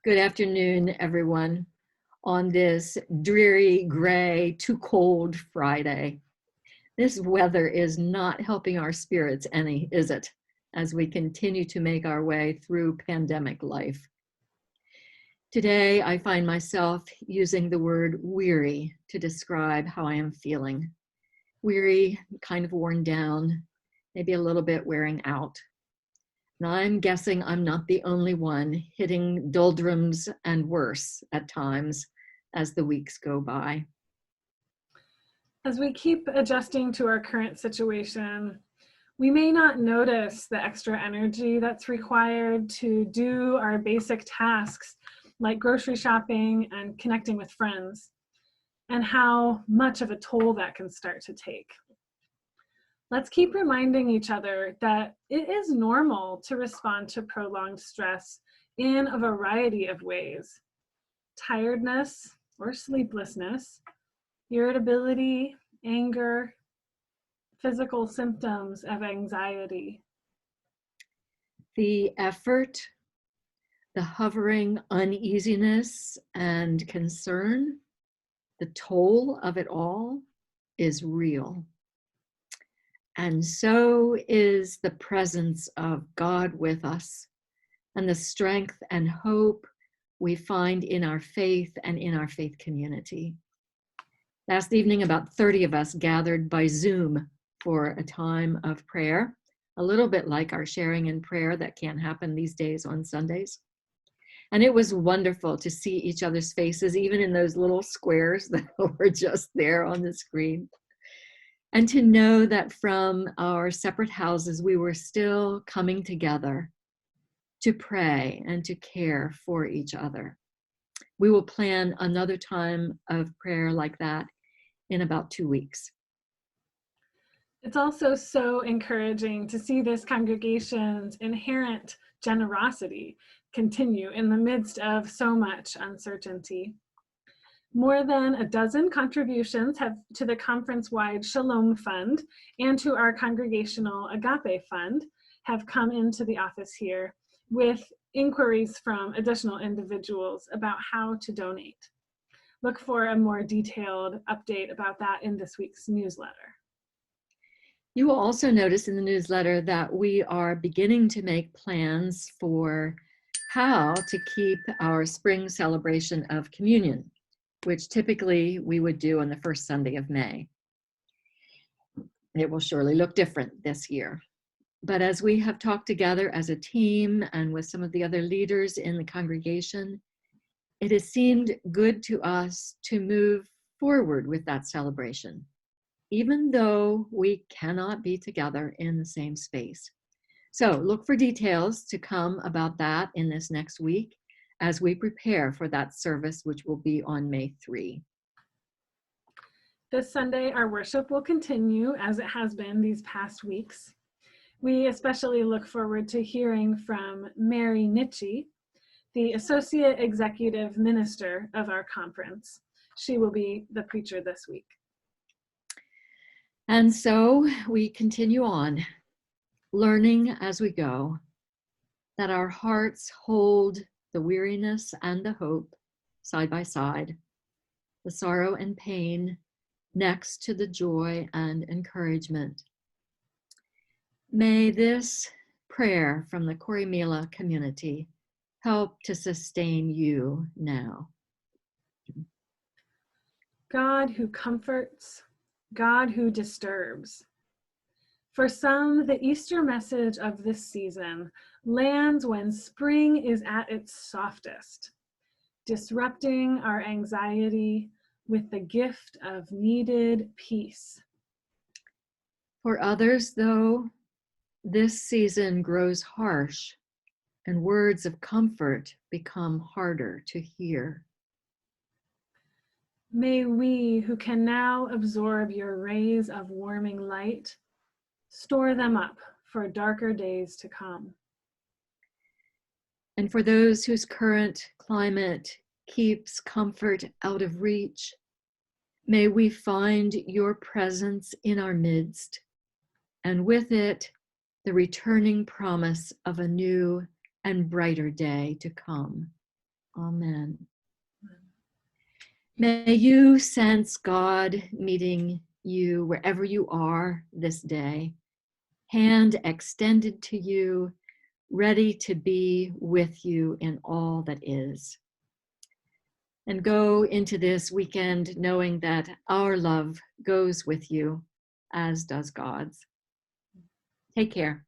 Good afternoon, everyone, on this dreary, gray, too cold Friday. This weather is not helping our spirits any, is it, as we continue to make our way through pandemic life. Today, I find myself using the word weary to describe how I am feeling. Weary, kind of worn down, maybe a little bit wearing out. And I'm guessing I'm not the only one hitting doldrums and worse at times as the weeks go by. As we keep adjusting to our current situation, we may not notice the extra energy that's required to do our basic tasks like grocery shopping and connecting with friends, and how much of a toll that can start to take. Let's keep reminding each other that it is normal to respond to prolonged stress in a variety of ways. Tiredness or sleeplessness, irritability, anger, physical symptoms of anxiety. The effort, the hovering uneasiness and concern, the toll of it all is real. And so is the presence of God with us and the strength and hope we find in our faith and in our faith community. Last evening, about 30 of us gathered by Zoom for a time of prayer, a little bit like our sharing in prayer that can't happen these days on Sundays. And it was wonderful to see each other's faces, even in those little squares that were just there on the screen. And to know that from our separate houses, we were still coming together to pray and to care for each other. We will plan another time of prayer like that in about 2 weeks. It's also so encouraging to see this congregation's inherent generosity continue in the midst of so much uncertainty. More than a dozen contributions to the conference-wide Shalom Fund and to our congregational Agape Fund have come into the office here with inquiries from additional individuals about how to donate. Look for a more detailed update about that in this week's newsletter. You will also notice in the newsletter that we are beginning to make plans for how to keep our spring celebration of communion, which typically we would do on the first Sunday of May. It will surely look different this year. But as we have talked together as a team and with some of the other leaders in the congregation, it has seemed good to us to move forward with that celebration, even though we cannot be together in the same space. So look for details to come about that in this next week as we prepare for that service, which will be on May 3. This Sunday, our worship will continue as it has been these past weeks. We especially look forward to hearing from Mary Nitchie, the Associate Executive Minister of our conference. She will be the preacher this week. And so we continue on, learning as we go, that our hearts hold the weariness and the hope side by side, the sorrow and pain next to the joy and encouragement. May this prayer from the Corrymeela community help to sustain you now. God who comforts, God who disturbs. For some, the Easter message of this season lands when spring is at its softest, disrupting our anxiety with the gift of needed peace. For others, though, this season grows harsh and words of comfort become harder to hear. May we, who can now absorb your rays of warming light, store them up for darker days to come. And for those whose current climate keeps comfort out of reach, may we find your presence in our midst, and with it, the returning promise of a new and brighter day to come. Amen. May you sense God meeting you wherever you are this day, hand extended to you, ready to be with you in all that is. And go into this weekend knowing that our love goes with you, as does God's. Take care.